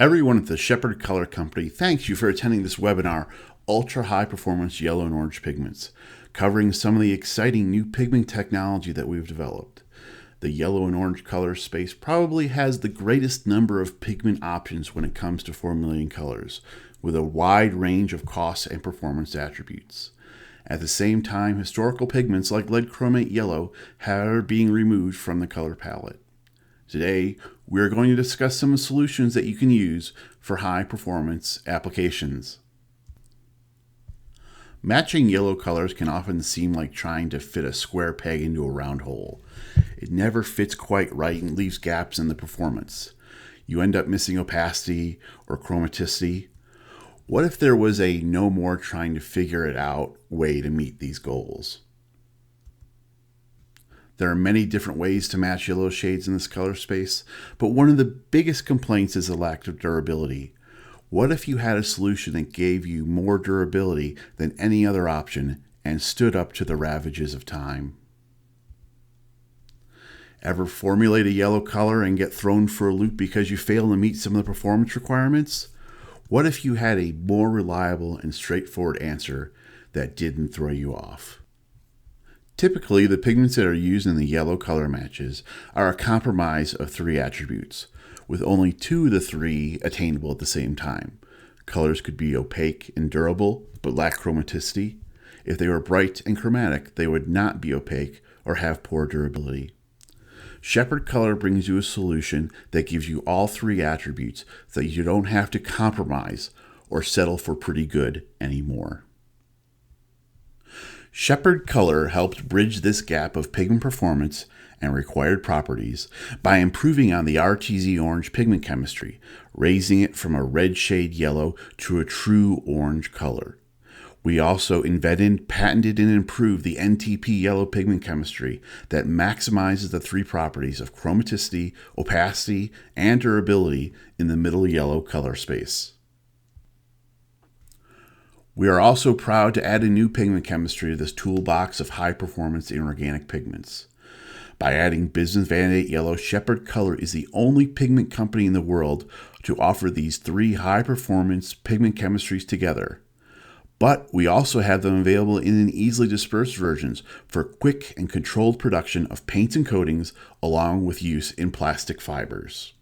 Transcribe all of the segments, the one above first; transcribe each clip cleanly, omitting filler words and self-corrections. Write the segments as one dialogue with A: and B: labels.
A: Everyone at the Shepherd Color Company thanks you for attending this webinar, Ultra High Performance Yellow and Orange Pigments, covering some of the exciting new pigment technology that we've developed. The yellow and orange color space probably has the greatest number of pigment options when it comes to formulating colors, with a wide range of cost and performance attributes. At the same time, historical pigments like lead chromate yellow are being removed from the color palette. Today, we are going to discuss some solutions that you can use for high-performance applications. Matching yellow colors can often seem like trying to fit a square peg into a round hole. It never fits quite right and leaves gaps in the performance. You end up missing opacity or chromaticity. What if there was a no more trying to figure it out way to meet these goals? There are many different ways to match yellow shades in this color space, but one of the biggest complaints is the lack of durability. What if you had a solution that gave you more durability than any other option and stood up to the ravages of time? Ever formulate a yellow color and get thrown for a loop because you fail to meet some of the performance requirements? What if you had a more reliable and straightforward answer that didn't throw you off? Typically, the pigments that are used in the yellow color matches are a compromise of three attributes, with only two of the three attainable at the same time. Colors could be opaque and durable, but lack chromaticity. If they were bright and chromatic, they would not be opaque or have poor durability. Shepherd Color brings you a solution that gives you all three attributes so that you don't have to compromise or settle for pretty good anymore. Shepherd Color helped bridge this gap of pigment performance and required properties by improving on the RTZ orange pigment chemistry, raising it from a red shade yellow to a true orange color. We also invented, patented, and improved the NTP yellow pigment chemistry that maximizes the three properties of chromaticity, opacity, and durability in the middle yellow color space. We are also proud to add a new pigment chemistry to this toolbox of high-performance inorganic pigments. By adding Business Vanadate Yellow, Shepherd Color is the only pigment company in the world to offer these three high-performance pigment chemistries together. But we also have them available in an easily dispersed versions for quick and controlled production of paints and coatings, along with use in plastic fibers.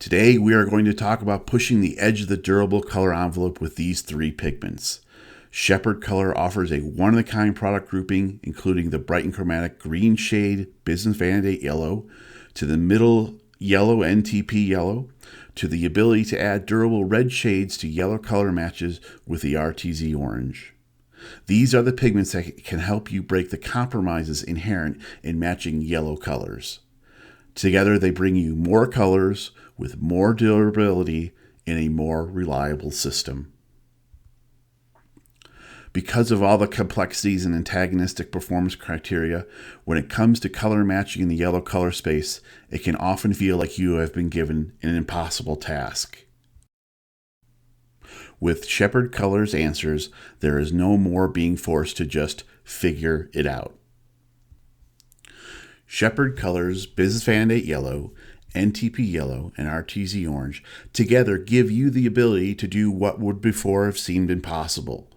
A: Today, we are going to talk about pushing the edge of the durable color envelope with these three pigments. Shepherd Color offers a one-of-a-kind product grouping, including the bright and chromatic green shade Business Vanadate Yellow, to the middle yellow NTP Yellow, to the ability to add durable red shades to yellow color matches with the RTZ Orange. These are the pigments that can help you break the compromises inherent in matching yellow colors. Together, they bring you more colors with more durability in a more reliable system. Because of all the complexities and antagonistic performance criteria, when it comes to color matching in the yellow color space, it can often feel like you have been given an impossible task. With Shepherd Color's answers, there is no more being forced to just figure it out. Shepherd Color's Business Vanadate Yellow, NTP Yellow, and RTZ Orange together give you the ability to do what would before have seemed impossible.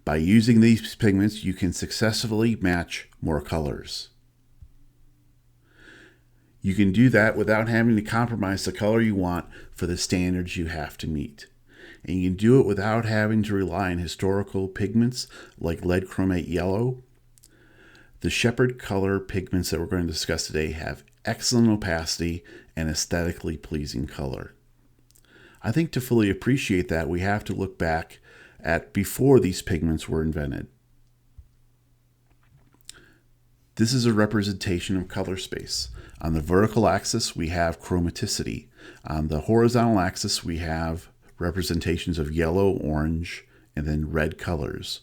A: By using these pigments, you can successfully match more colors. You can do that without having to compromise the color you want for the standards you have to meet. And you can do it without having to rely on historical pigments like lead chromate yellow. The Shepherd Color pigments that we're going to discuss today have excellent opacity and aesthetically pleasing color. I think to fully appreciate that, we have to look back at before these pigments were invented. This is a representation of color space. On the vertical axis, we have chromaticity. On the horizontal axis, we have representations of yellow, orange, and then red colors.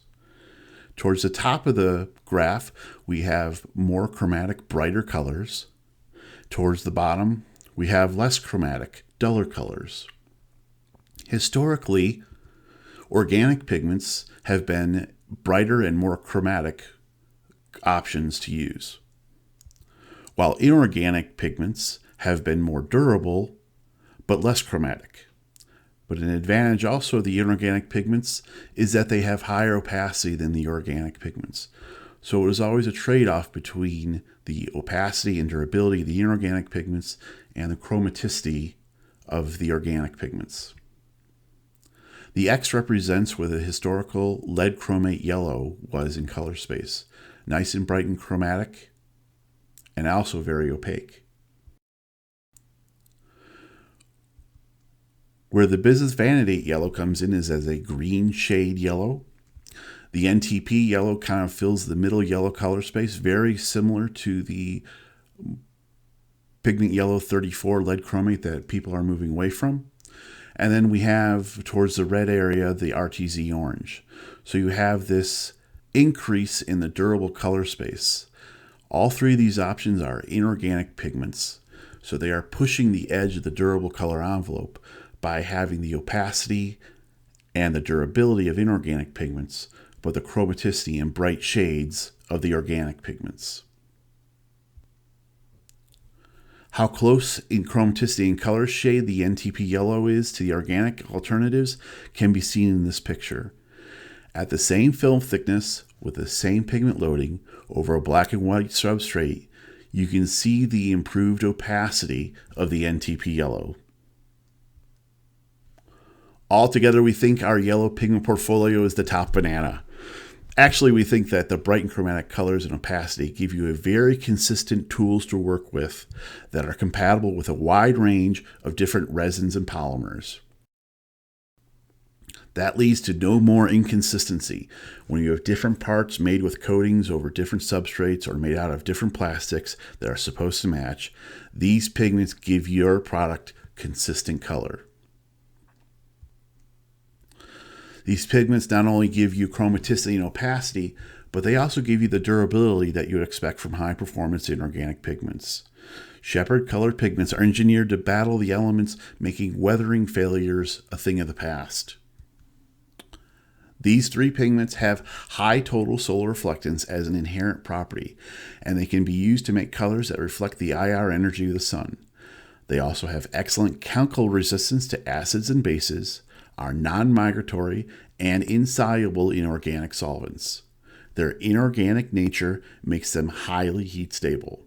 A: Towards the top of the graph, we have more chromatic, brighter colors. Towards the bottom, we have less chromatic, duller colors. Historically, organic pigments have been brighter and more chromatic options to use, while inorganic pigments have been more durable but less chromatic. But an advantage also of the inorganic pigments is that they have higher opacity than the organic pigments. So it is always a trade-off between the opacity and durability of the inorganic pigments and the chromaticity of the organic pigments. The X represents where the historical lead chromate yellow was in color space. Nice and bright and chromatic, and also very opaque. Where the business vanadate yellow comes in is as a green shade yellow. The NTP yellow kind of fills the middle yellow color space, very similar to the pigment yellow 34 lead chromate that people are moving away from. And then we have towards the red area the RTZ orange. So you have this increase in the durable color space. All three of these options are inorganic pigments. So they are pushing the edge of the durable color envelope by having the opacity and the durability of inorganic pigments, but the chromaticity and bright shades of the organic pigments. How close in chromaticity and color shade the NTP yellow is to the organic alternatives can be seen in this picture. At the same film thickness with the same pigment loading over a black and white substrate, you can see the improved opacity of the NTP yellow. Altogether, we think our yellow pigment portfolio is the top banana. Actually, we think that the bright and chromatic colors and opacity give you a very consistent tools to work with that are compatible with a wide range of different resins and polymers. That leads to no more inconsistency. When you have different parts made with coatings over different substrates or made out of different plastics that are supposed to match, these pigments give your product consistent color. These pigments not only give you chromaticity and opacity, but they also give you the durability that you would expect from high-performance inorganic pigments. Shepherd colored pigments are engineered to battle the elements, making weathering failures a thing of the past. These three pigments have high total solar reflectance as an inherent property, and they can be used to make colors that reflect the IR energy of the sun. They also have excellent chemical resistance to acids and bases, are non-migratory, and insoluble in organic solvents. Their inorganic nature makes them highly heat stable.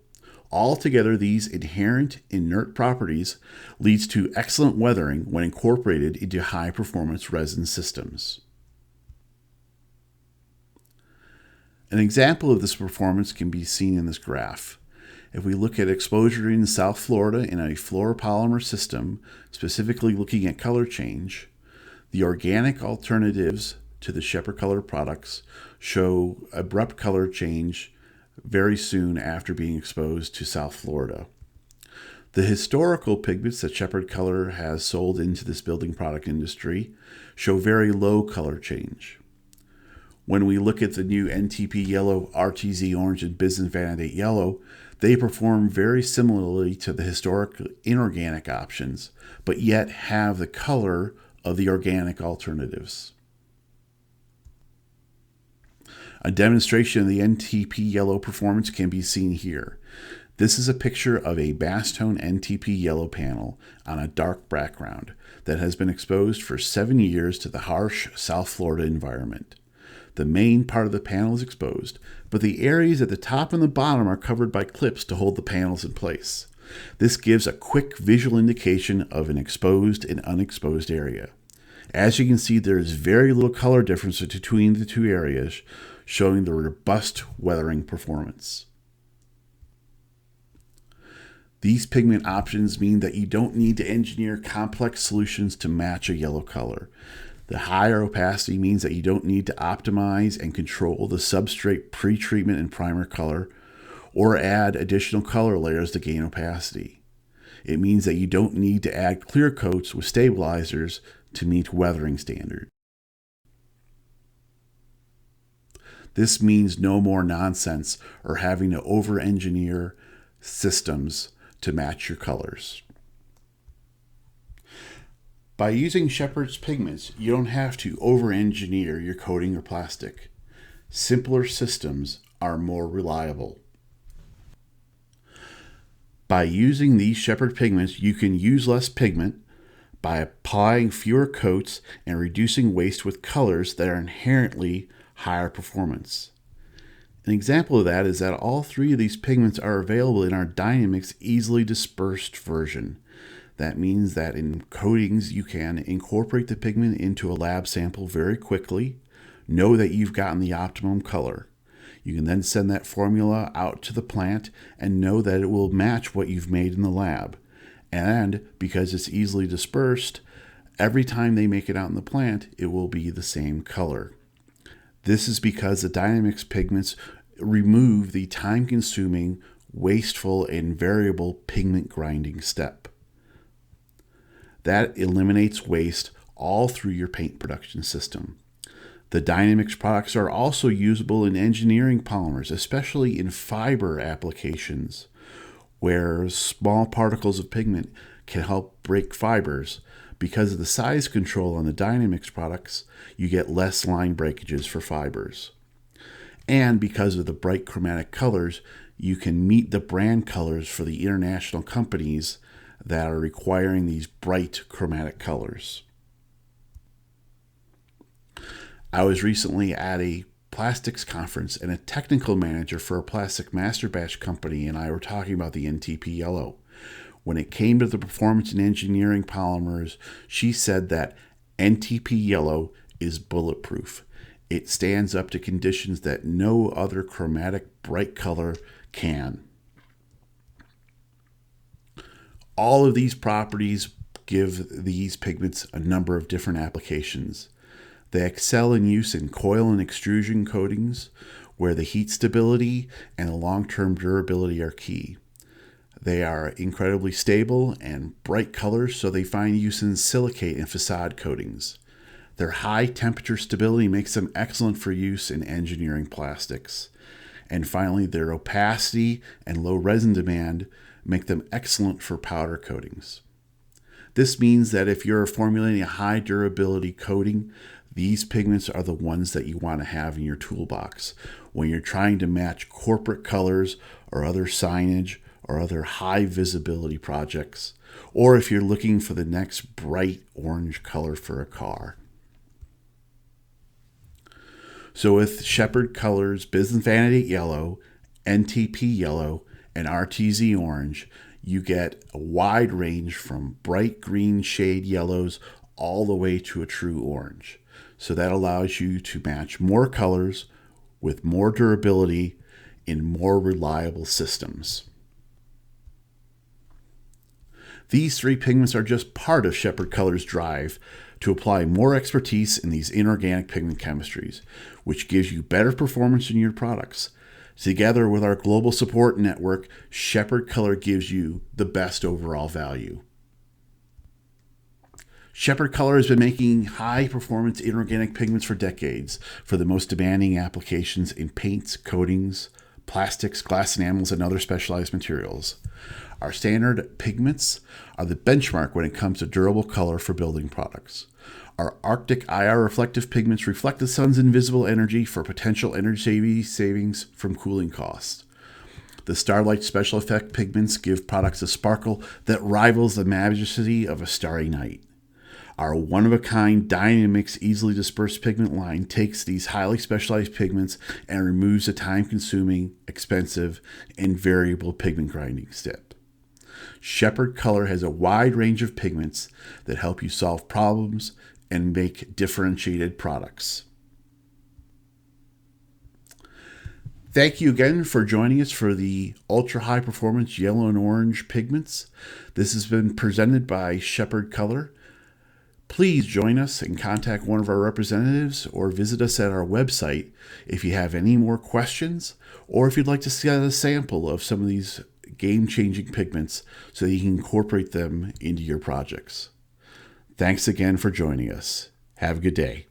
A: Altogether, these inherent inert properties leads to excellent weathering when incorporated into high-performance resin systems. An example of this performance can be seen in this graph. If we look at exposure in South Florida in a fluoropolymer system, specifically looking at color change, the organic alternatives to the Shepherd Color products show abrupt color change very soon after being exposed to South Florida. The historical pigments that Shepherd Color has sold into this building product industry show very low color change. When we look at the new NTP yellow, RTZ orange, and business vanadate yellow, they perform very similarly to the historic inorganic options, but yet have the color of the organic alternatives. A demonstration of the NTP yellow performance can be seen here. This is a picture of a bass tone NTP yellow panel on a dark background that has been exposed for 7 years to the harsh South Florida environment. The main part of the panel is exposed, but the areas at the top and the bottom are covered by clips to hold the panels in place. This gives a quick visual indication of an exposed and unexposed area. As you can see, there is very little color difference between the two areas, showing the robust weathering performance. These pigment options mean that you don't need to engineer complex solutions to match a yellow color. The higher opacity means that you don't need to optimize and control the substrate pre-treatment and primer color, or add additional color layers to gain opacity. It means that you don't need to add clear coats with stabilizers to meet weathering standards. This means no more nonsense or having to over-engineer systems to match your colors. By using Shepherd's pigments, you don't have to over-engineer your coating or plastic. Simpler systems are more reliable. By using these Shepherd pigments, you can use less pigment, by applying fewer coats and reducing waste with colors that are inherently higher performance. An example of that is that all three of these pigments are available in our Dynamix easily dispersed version. That means that in coatings you can incorporate the pigment into a lab sample very quickly, know that you've gotten the optimum color. You can then send that formula out to the plant and know that it will match what you've made in the lab. And because it's easily dispersed, every time they make it out in the plant, it will be the same color. This is because the Dynamix pigments remove the time-consuming, wasteful, and variable pigment grinding step. That eliminates waste all through your paint production system. The Dynamix products are also usable in engineering polymers, especially in fiber applications, where small particles of pigment can help break fibers. Because of the size control on the Dynamix products, you get less line breakages for fibers. And because of the bright chromatic colors, you can meet the brand colors for the international companies that are requiring these bright chromatic colors. I was recently at a plastics conference, and a technical manager for a plastic master batch company and I were talking about the NTP yellow. When it came to the performance in engineering polymers, she said that NTP yellow is bulletproof. It stands up to conditions that no other chromatic bright color can. All of these properties give these pigments a number of different applications. They excel in use in coil and extrusion coatings, where the heat stability and the long-term durability are key. They are incredibly stable and bright colors, so they find use in silicate and facade coatings. Their high temperature stability makes them excellent for use in engineering plastics. And finally, their opacity and low resin demand make them excellent for powder coatings. This means that if you're formulating a high durability coating, these pigments are the ones that you want to have in your toolbox when you're trying to match corporate colors or other signage or other high visibility projects, or if you're looking for the next bright orange color for a car. So with Shepherd Colors Business Vanity Yellow, NTP Yellow, and RTZ Orange, you get a wide range from bright green shade yellows all the way to a true orange. So that allows you to match more colors with more durability in more reliable systems. These three pigments are just part of Shepherd Colors' drive to apply more expertise in these inorganic pigment chemistries, which gives you better performance in your products. Together with our global support network, Shepherd Color gives you the best overall value. Shepherd Color has been making high-performance inorganic pigments for decades for the most demanding applications in paints, coatings, plastics, glass enamels, and other specialized materials. Our standard pigments are the benchmark when it comes to durable color for building products. Our Arctic IR reflective pigments reflect the sun's invisible energy for potential energy savings from cooling costs. The Starlight Special Effect pigments give products a sparkle that rivals the majesty of a starry night. Our one-of-a-kind Dynamix easily dispersed pigment line takes these highly specialized pigments and removes the time-consuming, expensive, and variable pigment grinding step. Shepherd Color has a wide range of pigments that help you solve problems and make differentiated products. Thank you again for joining us for the Ultra High Performance Yellow and Orange pigments. This has been presented by Shepherd Color. Please join us and contact one of our representatives or visit us at our website if you have any more questions or if you'd like to see a sample of some of these game-changing pigments so that you can incorporate them into your projects. Thanks again for joining us. Have a good day.